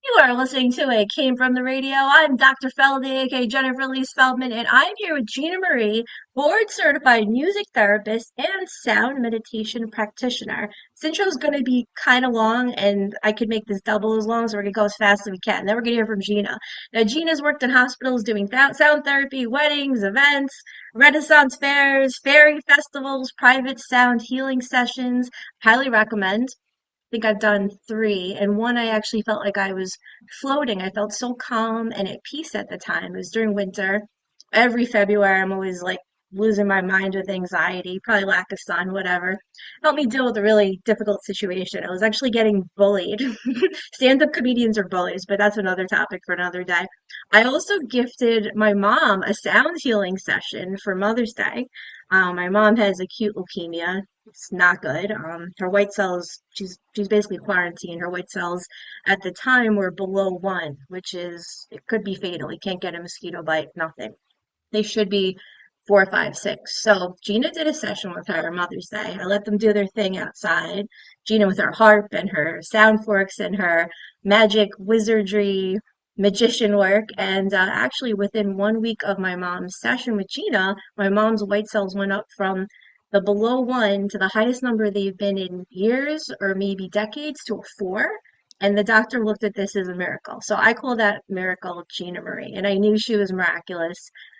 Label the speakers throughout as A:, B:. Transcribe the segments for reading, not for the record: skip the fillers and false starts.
A: You are listening to It Came From the Radio. I'm Dr. Feldy, aka Jennifer Lee Feldman, and I'm here with Gina Marie, board certified music therapist and sound meditation practitioner. This intro is going to be kind of long, and I could make this double as long, so we're going to go as fast as we can. Then we're going to hear from Gina. Now, Gina's worked in hospitals doing sound therapy, weddings, events, Renaissance fairs, fairy festivals, private sound healing sessions. Highly recommend think I've done three, and one I actually felt like I was floating. I felt so calm and at peace at the time. It was during winter. Every February, I'm always like losing my mind with anxiety, probably lack of sun, whatever. Helped me deal with a really difficult situation. I was actually getting bullied. Stand-up comedians are bullies, but that's another topic for another day. I also gifted my mom a sound healing session for Mother's Day. My mom has acute leukemia. It's not good. Her white cells, she's basically quarantined. Her white cells at the time were below 1, which is it could be fatal. You can't get a mosquito bite, nothing. They should be 4, 5, 6. So Gina did a session with her on Mother's Day. I let them do their thing outside. Gina with her harp and her sound forks and her magic wizardry magician work. And actually, within 1 week of my mom's session with Gina, my mom's white cells went up from the below 1 to the highest number they've been in years or maybe decades to a 4. And the doctor looked at this as a miracle. So I call that miracle Gina Marie. And I knew she was miraculous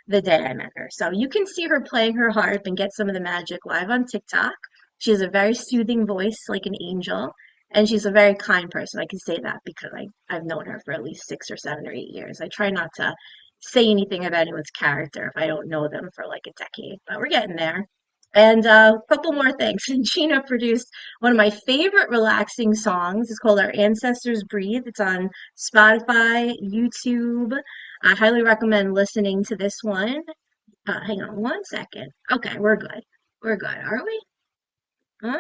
A: the day I met her. So you can see her playing her harp and get some of the magic live on TikTok. She has a very soothing voice, like an angel, and she's a very kind person. I can say that because I've known her for at least 6 or 7 or 8 years. I try not to say anything about anyone's character if I don't know them for like a decade, but we're getting there. And a couple more things. Gina produced one of my favorite relaxing songs. It's called Our Ancestors Breathe. It's on Spotify, YouTube. I highly recommend listening to this one. Hang on 1 second. Okay, we're good. We're good, are we? Uh,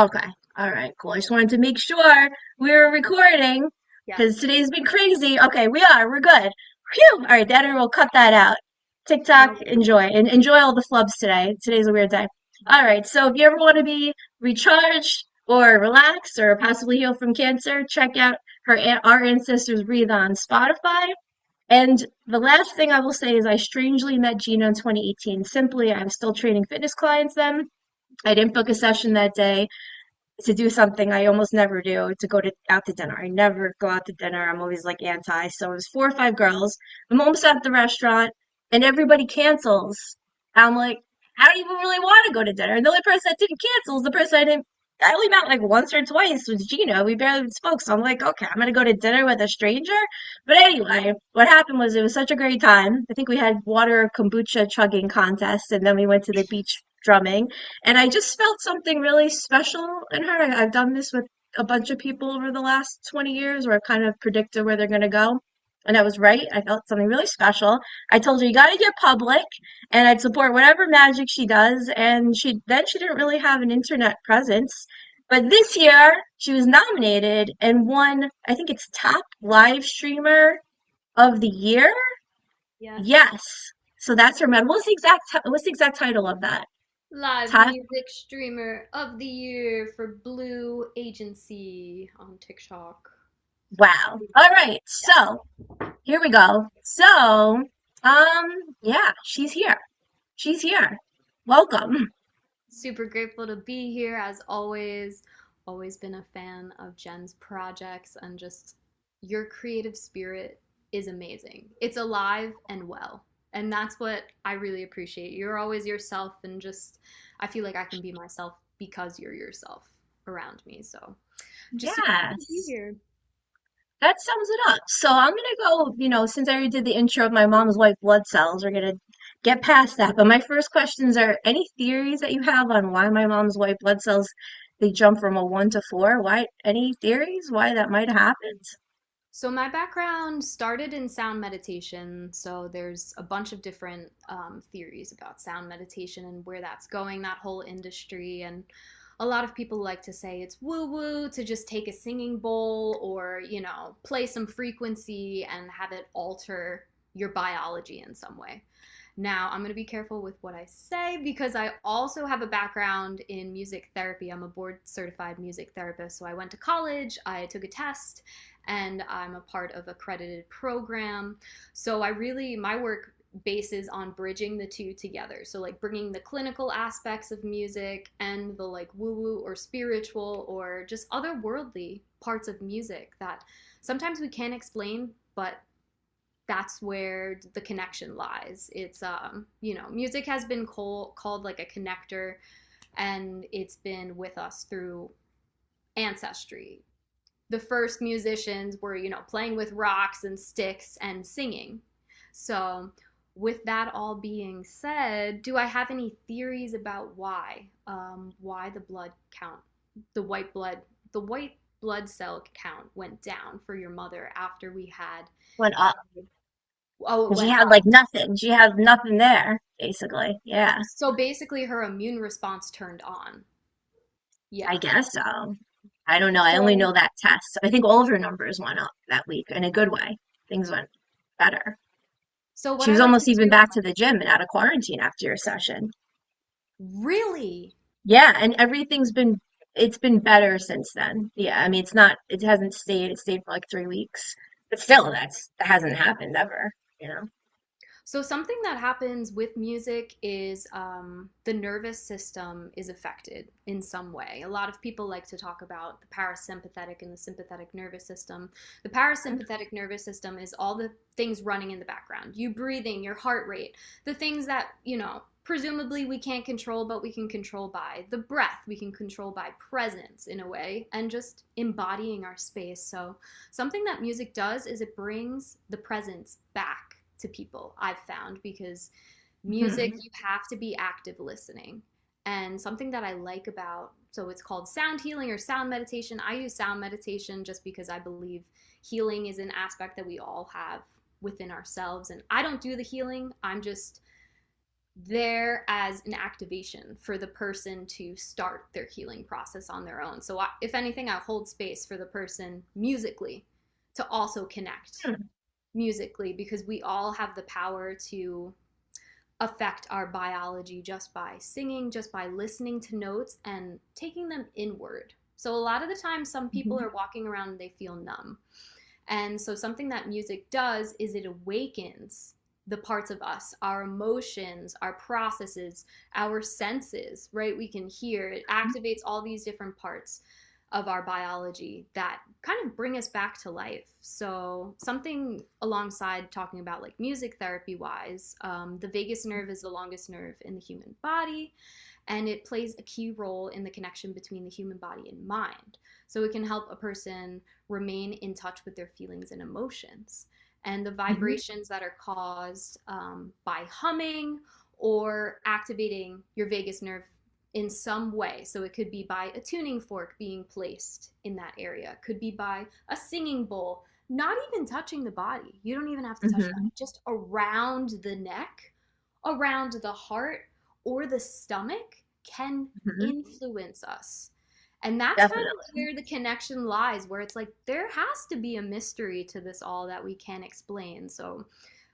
A: okay. All right, cool. I just wanted to make sure we were recording because
B: Yes.
A: today's been crazy. Okay, we are. We're good. Phew. All right, Daddy will cut that out. TikTok,
B: No
A: enjoy. And enjoy all the flubs today. Today's a weird day. All right, so if you ever want to be recharged or relax or possibly heal from cancer, check out Our Ancestors Breathe on Spotify. And the last thing I will say is I strangely met Gina in 2018. Simply, I was still training fitness clients then. I didn't book a session that day to do something I almost never do, to go to out to dinner. I never go out to dinner. I'm always like anti. So it was 4 or 5 girls. I'm almost at the restaurant and everybody cancels. I'm like, I don't even really want to go to dinner. And the only person that didn't cancel is the person I only met like once or twice was Gina. We barely spoke. So I'm like, okay, I'm gonna go to dinner with a stranger. But anyway, what happened was it was such a great time. I think we had water kombucha chugging contest and then we went to the beach drumming. And I just felt something really special in her. I've done this with a bunch of people over the last 20 years where I've kind of predicted where they're going to go. And I was right. I felt something really special. I told her, you got to get public, and I'd support whatever magic she does. And she didn't really have an internet presence. But this year, she was nominated and won, I think it's top live streamer of the year.
B: Yes.
A: Yes. So that's her medal. What's the exact title of that?
B: Live
A: Top
B: music streamer of the year for Blue Agency on TikTok.
A: Wow. All right. So here we go. So, yeah, she's here. She's here. Welcome.
B: Super grateful to be here as always. Always been a fan of Jen's projects and just your creative spirit is amazing. It's alive and well. And that's what I really appreciate. You're always yourself and just I feel like I can be myself because you're yourself around me. So I'm just super happy to be
A: Yes.
B: here.
A: That sums it up. So I'm gonna go, since I already did the intro of my mom's white blood cells, we're gonna get past that. But my first questions are any theories that you have on why my mom's white blood cells they jump from a 1 to 4? Why any theories why that might have happened?
B: So my background started in sound meditation. So there's a bunch of different theories about sound meditation and where that's going, that whole industry. And a lot of people like to say it's woo woo to just take a singing bowl or, play some frequency and have it alter your biology in some way. Now, I'm going to be careful with what I say because I also have a background in music therapy. I'm a board certified music therapist. So I went to college, I took a test, and I'm a part of accredited program. So my work bases on bridging the two together. So like bringing the clinical aspects of music and the like woo woo or spiritual or just otherworldly parts of music that sometimes we can't explain, but that's where the connection lies. It's music has been called like a connector, and it's been with us through ancestry. The first musicians were, playing with rocks and sticks and singing. So, with that all being said, do I have any theories about why the blood count, the white blood, the white blood cell count went down for your mother after we had?
A: Went up.
B: Oh, it
A: And she
B: went
A: had
B: up.
A: like nothing. She had nothing there, basically. Yeah,
B: So basically, her immune response turned on.
A: I
B: Yeah.
A: guess so. I don't know. I only
B: So
A: know that test. I think all of her numbers went up that week in a good way. Things went better.
B: so what
A: She
B: I
A: was
B: like to
A: almost even
B: do,
A: back to the gym and out of quarantine after your session.
B: really.
A: Yeah, and it's been better since then. Yeah, I mean it hasn't stayed, it stayed for like 3 weeks. But still, that hasn't happened ever, you know?
B: So something that happens with music is the nervous system is affected in some way. A lot of people like to talk about the parasympathetic and the sympathetic nervous system. The parasympathetic nervous system is all the things running in the background. You breathing, your heart rate, the things that, presumably we can't control, but we can control by the breath. We can control by presence in a way and just embodying our space. So something that music does is it brings the presence back to people, I've found, because music,
A: Mhm.
B: you have to be active listening. And something that I like about, so it's called sound healing or sound meditation. I use sound meditation just because I believe healing is an aspect that we all have within ourselves. And I don't do the healing, I'm just there as an activation for the person to start their healing process on their own. So, if anything, I hold space for the person musically to also connect
A: Hmm.
B: musically because we all have the power to affect our biology just by singing, just by listening to notes and taking them inward. So, a lot of the time, some people
A: Mhm.
B: are walking around and they feel numb. And so, something that music does is it awakens the parts of us, our emotions, our processes, our senses, right? We can hear, it activates all these different parts of our biology that kind of bring us back to life. So, something alongside talking about like music therapy wise, the vagus nerve is the longest nerve in the human body, and it plays a key role in the connection between the human body and mind. So, it can help a person remain in touch with their feelings and emotions. And the
A: Mhm.
B: vibrations that are caused by humming or activating your vagus nerve in some way. So it could be by a tuning fork being placed in that area, it could be by a singing bowl, not even touching the body. You don't even have to touch that,
A: Mhm.
B: just around the neck, around the heart, or the stomach can
A: Mhm.
B: influence us. And that's kind of
A: Definitely.
B: where the connection lies, where it's like there has to be a mystery to this all that we can't explain. So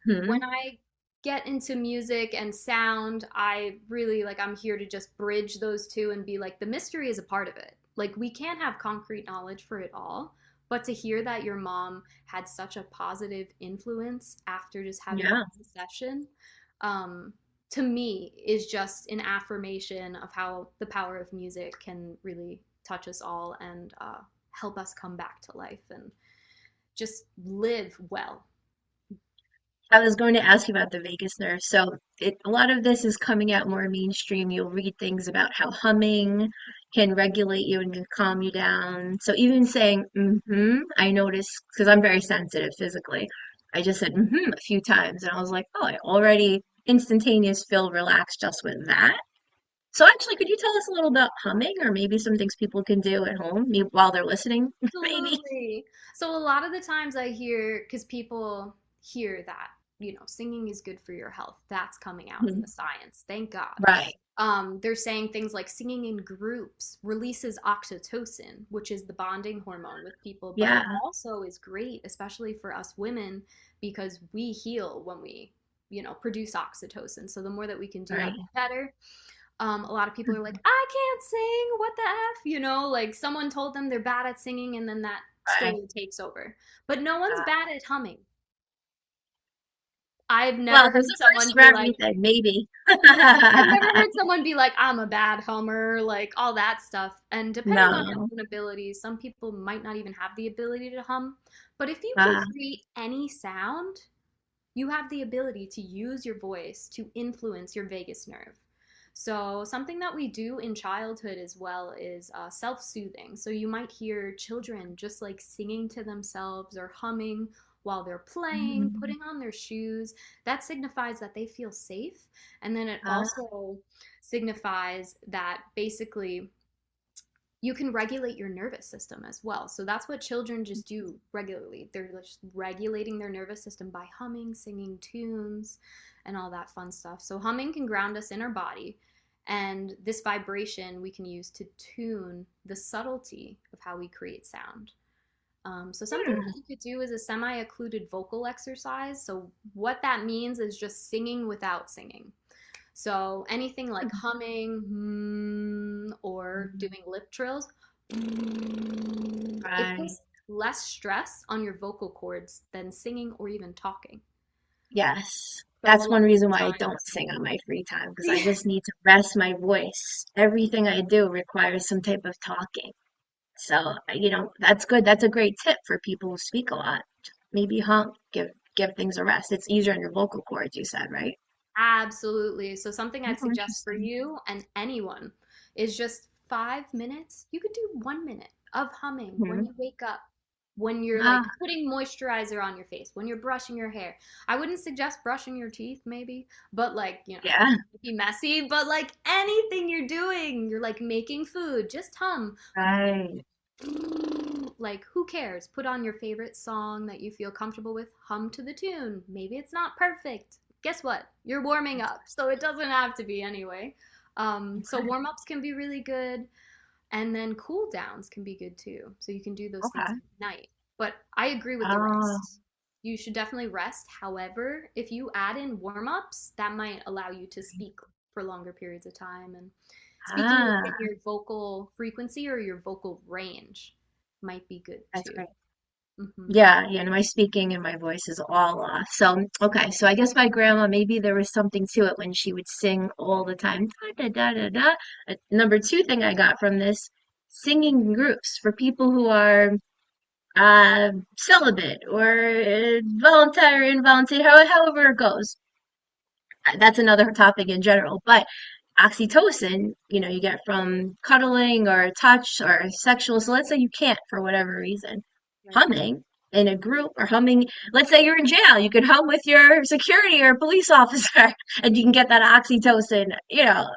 B: when
A: Mhm.
B: I get into music and sound, I really like I'm here to just bridge those two and be like the mystery is a part of it. Like we can't have concrete knowledge for it all, but to hear that your mom had such a positive influence after just having
A: Yeah.
B: one session, um, to me is just an affirmation of how the power of music can really touch us all and help us come back to life and just live well.
A: I was going to ask you about the vagus nerve. So a lot of this is coming out more mainstream. You'll read things about how humming can regulate you and can calm you down. So even saying I notice because I'm very sensitive physically. I just said a few times and I was like, oh, I already instantaneous feel relaxed just with that. So actually, could you tell us a little about humming or maybe some things people can do at home while they're listening? Maybe.
B: Absolutely. So a lot of the times I hear, because people hear that, singing is good for your health. That's coming out in the
A: Mhm.
B: science. Thank God.
A: Right.
B: They're saying things like singing in groups releases oxytocin, which is the bonding hormone with people, but it
A: Yeah.
B: also is great, especially for us women, because we heal when we produce oxytocin. So the more that we can do that,
A: Right.
B: the better. A lot of people are like, I can't sing. What the F? Like someone told them they're bad at singing and then that
A: Right.
B: story takes over. But no one's
A: Uh,
B: bad at humming. I've never
A: well, there's
B: heard
A: a
B: someone
A: first for
B: be like,
A: everything, maybe.
B: I've never heard someone be like, I'm a bad hummer, like all that stuff. And depending on your
A: No.
B: own abilities, some people might not even have the ability to hum. But if you can
A: Uh,
B: create any sound, you have the ability to use your voice to influence your vagus nerve. So, something that we do in childhood as well is self soothing. So, you might hear children just like singing to themselves or humming while they're playing,
A: mm,
B: putting on their shoes. That signifies that they feel safe. And then it
A: uh,
B: also signifies that basically you can regulate your nervous system as well. So that's what children just do regularly. They're just regulating their nervous system by humming, singing tunes, and all that fun stuff. So humming can ground us in our body. And this vibration we can use to tune the subtlety of how we create sound. So something
A: hmm,
B: that you could do is a semi-occluded vocal exercise. So what that means is just singing without singing. So anything like humming or
A: hmm,
B: doing lip trills, it
A: right.
B: puts less stress on your vocal cords than singing or even talking.
A: Yes.
B: So a
A: That's
B: lot
A: one
B: of the
A: reason why I don't
B: times,
A: sing on my free time because I just need to rest my voice. Everything I do requires some type of talking. So, that's good. That's a great tip for people who speak a lot. Maybe hump, give things a rest. It's easier on your vocal cords, you said, right?
B: absolutely. So something I'd
A: Oh,
B: suggest for
A: interesting.
B: you and anyone is just 5 minutes. You could do 1 minute of humming when
A: Hmm.
B: you wake up, when you're like
A: Ah,
B: putting moisturizer on your face, when you're brushing your hair. I wouldn't suggest brushing your teeth, maybe, but like,
A: yeah,
B: be messy, but like anything you're doing, you're like making food, just hum.
A: right.
B: Like, who cares? Put on your favorite song that you feel comfortable with, hum to the tune. Maybe it's not perfect. Guess what? You're warming up, so it doesn't have to be anyway. So,
A: Okay.
B: warm ups can be really good, and then cool downs can be good too. So, you can do those things
A: Okay.
B: at night. But I agree with the
A: Oh,
B: rest. You should definitely rest. However, if you add in warm ups, that might allow you to speak for longer periods of time. And speaking within
A: ah,
B: your vocal frequency or your vocal range might be good
A: that's
B: too.
A: great.
B: Hmm.
A: Yeah, yeah, and my speaking and my voice is all off. So, okay, so I guess my grandma, maybe there was something to it when she would sing all the time. Da, da, da, da, da. Number two thing I got from this, singing in groups for people who are celibate or voluntary, involuntary, however it goes. That's another topic in general. But oxytocin, you get from cuddling or touch or sexual. So let's say you can't for whatever reason.
B: Right.
A: Humming in a group or humming, let's say you're in jail, you could hum with your security or police officer and you can get that oxytocin.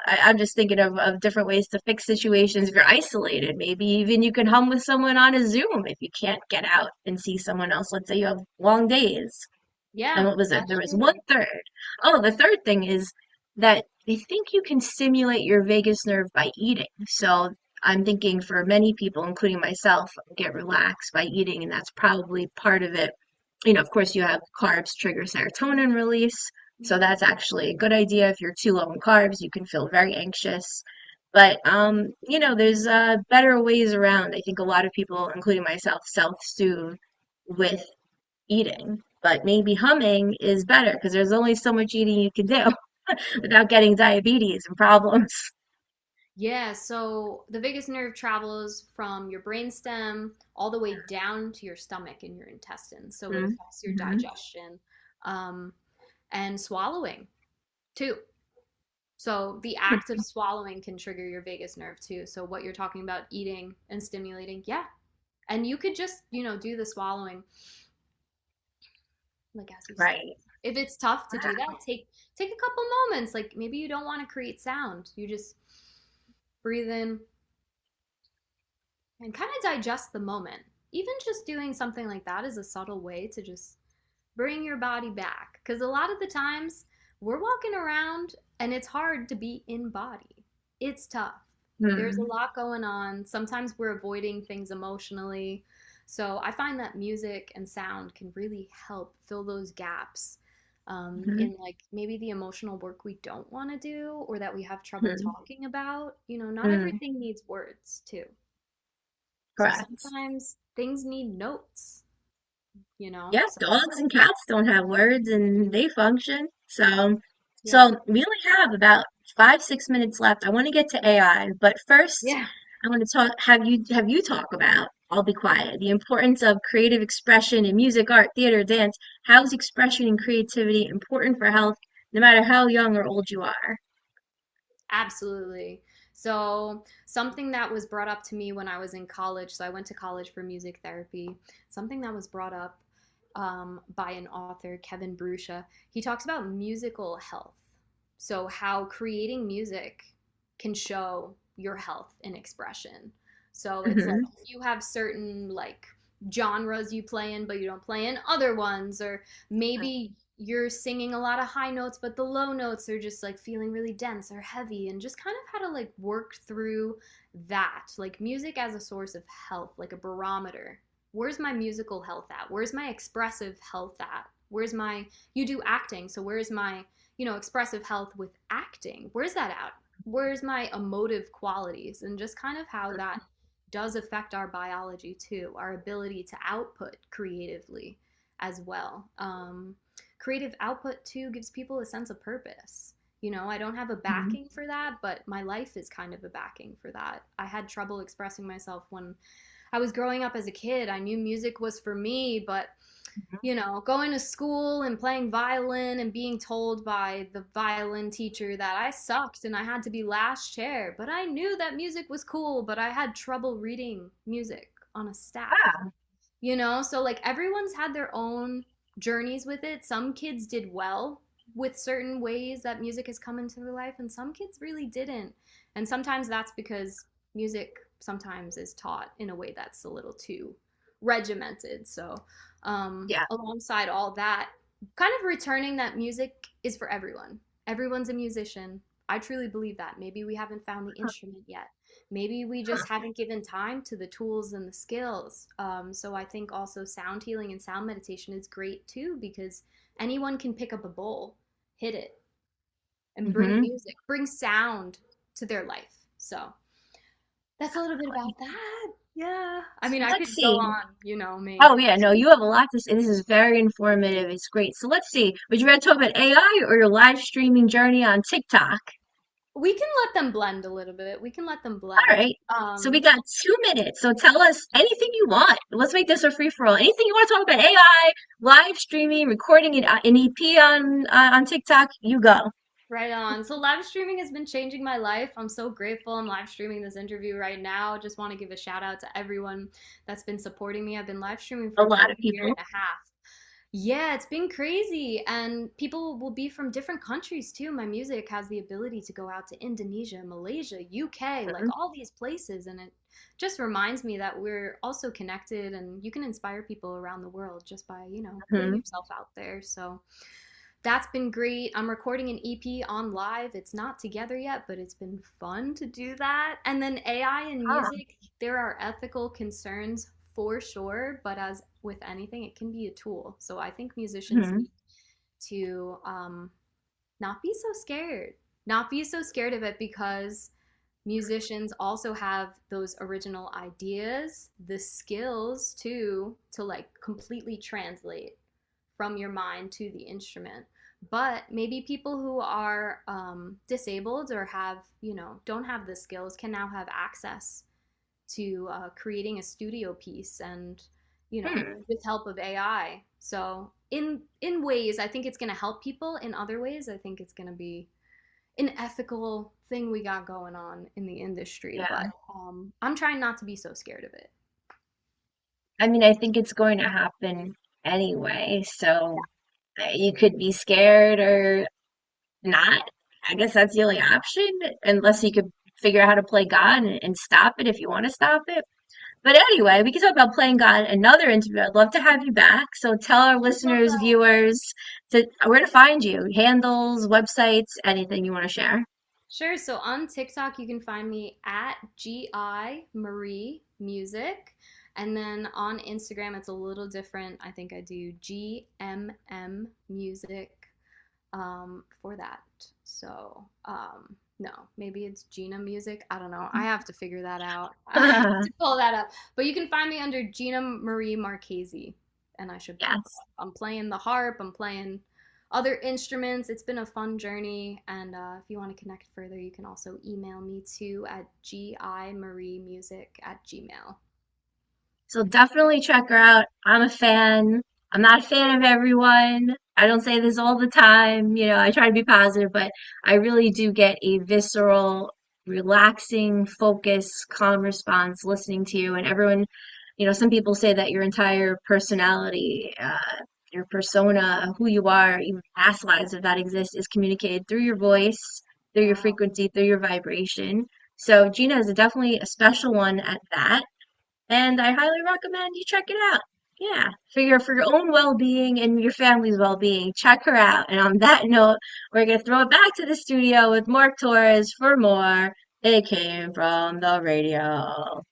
A: I'm just thinking of different ways to fix situations if you're isolated. Maybe even you can hum with someone on a Zoom if you can't get out and see someone else. Let's say you have long days. And
B: Yeah,
A: what was it? There
B: that's
A: was one
B: true.
A: third. Oh, the third thing is that they think you can stimulate your vagus nerve by eating. So I'm thinking for many people, including myself, get relaxed by eating, and that's probably part of it. Of course, you have carbs trigger serotonin release. So that's actually a good idea. If you're too low in carbs, you can feel very anxious. But there's better ways around. I think a lot of people, including myself, self-soothe with eating. But maybe humming is better because there's only so much eating you can do without getting diabetes and problems.
B: Yeah, so the vagus nerve travels from your brainstem all the way down to your stomach and your intestines. So it affects your
A: Mm-hmm.
B: digestion, um, and swallowing too. So the act of swallowing can trigger your vagus nerve too. So what you're talking about eating and stimulating, yeah. And you could just, do the swallowing like as you said.
A: Right.
B: If it's tough to do that, take a couple moments. Like maybe you don't want to create sound. You just breathe in and kind of digest the moment. Even just doing something like that is a subtle way to just bring your body back. Because a lot of the times we're walking around and it's hard to be in body. It's tough. There's a
A: Hmm.
B: lot going on. Sometimes we're avoiding things emotionally. So I find that music and sound can really help fill those gaps.
A: Hmm.
B: in like maybe the emotional work we don't want to do or that we have trouble
A: Hmm.
B: talking about. Not
A: Mm,
B: everything needs words, too. So
A: correct.
B: sometimes things need notes.
A: Yeah,
B: So
A: dogs and cats don't have words and they function. So,
B: yeah.
A: so we only have about 5, 6 minutes left. I want to get to AI, but first
B: Yeah.
A: I want to have you talk about, I'll be quiet, the importance of creative expression in music, art, theater, dance. How is expression and creativity important for health, no matter how young or old you are?
B: Absolutely. So, something that was brought up to me when I was in college, so I went to college for music therapy, something that was brought up by an author, Kevin Bruscia, he talks about musical health. So, how creating music can show your health and expression. So, it's like
A: Hmm.
B: if you have certain like genres you play in, but you don't play in other ones, or maybe you're singing a lot of high notes, but the low notes are just like feeling really dense or heavy, and just kind of how to like work through that. Like music as a source of health, like a barometer. Where's my musical health at? Where's my expressive health at? You do acting, so where's my, expressive health with acting? Where's that at? Where's my emotive qualities? And just kind of how that does affect our biology too, our ability to output creatively as well. Creative output too gives people a sense of purpose. I don't have a
A: Hmm.
B: backing for that, but my life is kind of a backing for that. I had trouble expressing myself when I was growing up as a kid. I knew music was for me, but going to school and playing violin and being told by the violin teacher that I sucked and I had to be last chair. But I knew that music was cool, but I had trouble reading music on a staff.
A: Wow.
B: So like everyone's had their own journeys with it. Some kids did well with certain ways that music has come into their life, and some kids really didn't. And sometimes that's because music sometimes is taught in a way that's a little too regimented. So,
A: Yeah.
B: alongside all that, kind of returning that music is for everyone. Everyone's a musician. I truly believe that. Maybe we haven't found the instrument yet. Maybe we just haven't given time to the tools and the skills. So I think also sound healing and sound meditation is great too, because anyone can pick up a bowl, hit it, and bring
A: Hmm.
B: music, bring sound to their life. So that's a little bit about that. Yeah. I
A: So
B: mean, I
A: let's
B: could go
A: see.
B: on,
A: Oh
B: maybe.
A: yeah, no, you have a lot to say. This is very informative. It's great. So let's see. Would you rather talk about AI or your live streaming journey on TikTok?
B: We can let them blend a little bit. We can let them
A: All
B: blend.
A: right. So we got 2 minutes. So tell us anything you want. Let's make this a free for all. Anything you want to talk about AI, live streaming, recording an EP on TikTok, you go.
B: Right on. So live streaming has been changing my life. I'm so grateful I'm live streaming this interview right now. Just want to give a shout out to everyone that's been supporting me. I've been live streaming
A: A
B: for about
A: lot
B: a
A: of
B: year and
A: people.
B: a half. Yeah, it's been crazy. And people will be from different countries too. My music has the ability to go out to Indonesia, Malaysia, UK, like
A: Mhm.
B: all these places. And it just reminds me that we're also connected and you can inspire people around the world just by, putting
A: Mhm.
B: yourself out there. So that's been great. I'm recording an EP on live. It's not together yet, but it's been fun to do that. And then AI and
A: Ah.
B: music, there are ethical concerns for sure, but as with anything, it can be a tool. So I think musicians
A: Mhm.
B: need to not be so scared, not be so scared of it, because musicians also have those original ideas, the skills too, to like completely translate from your mind to the instrument. But maybe people who are disabled or don't have the skills can now have access to creating a studio piece and,
A: Hmm.
B: with help of AI. So in ways, I think it's going to help people. In other ways, I think it's going to be an ethical thing we got going on in the industry.
A: Yeah.
B: But I'm trying not to be so scared of it.
A: I mean, I think it's going to happen anyway. So you could be scared or not. I guess that's the only option, unless you could figure out how to play God and stop it if you want to stop it. But anyway, we can talk about playing God another interview. I'd love to have you back. So tell our
B: Love
A: listeners,
B: that.
A: viewers, where to find you, handles, websites, anything you want to share.
B: Sure. So on TikTok, you can find me at Gi Marie Music. And then on Instagram, it's a little different. I think I do GMM Music. for that. So, no, maybe it's Gina Music. I don't know. I have to figure that out. I have to pull that up. But you can find me under Gina Marie Marchese, and I should pop
A: Yes.
B: up. I'm playing the harp. I'm playing other instruments. It's been a fun journey. And if you want to connect further, you can also email me too at gimarimusic@gmail.
A: So definitely check her out. I'm a fan. I'm not a fan of everyone. I don't say this all the time. I try to be positive, but I really do get a visceral, relaxing, focused, calm response listening to you. And everyone, some people say that your entire personality, your persona, who you are, even past lives, if that exists, is communicated through your voice, through your
B: Wow.
A: frequency, through your vibration. So Gina is definitely a special one at that. And I highly recommend you check it out. Yeah, for your own well-being and your family's well-being, check her out. And on that note, we're gonna throw it back to the studio with Mark Torres for more. It came from the radio.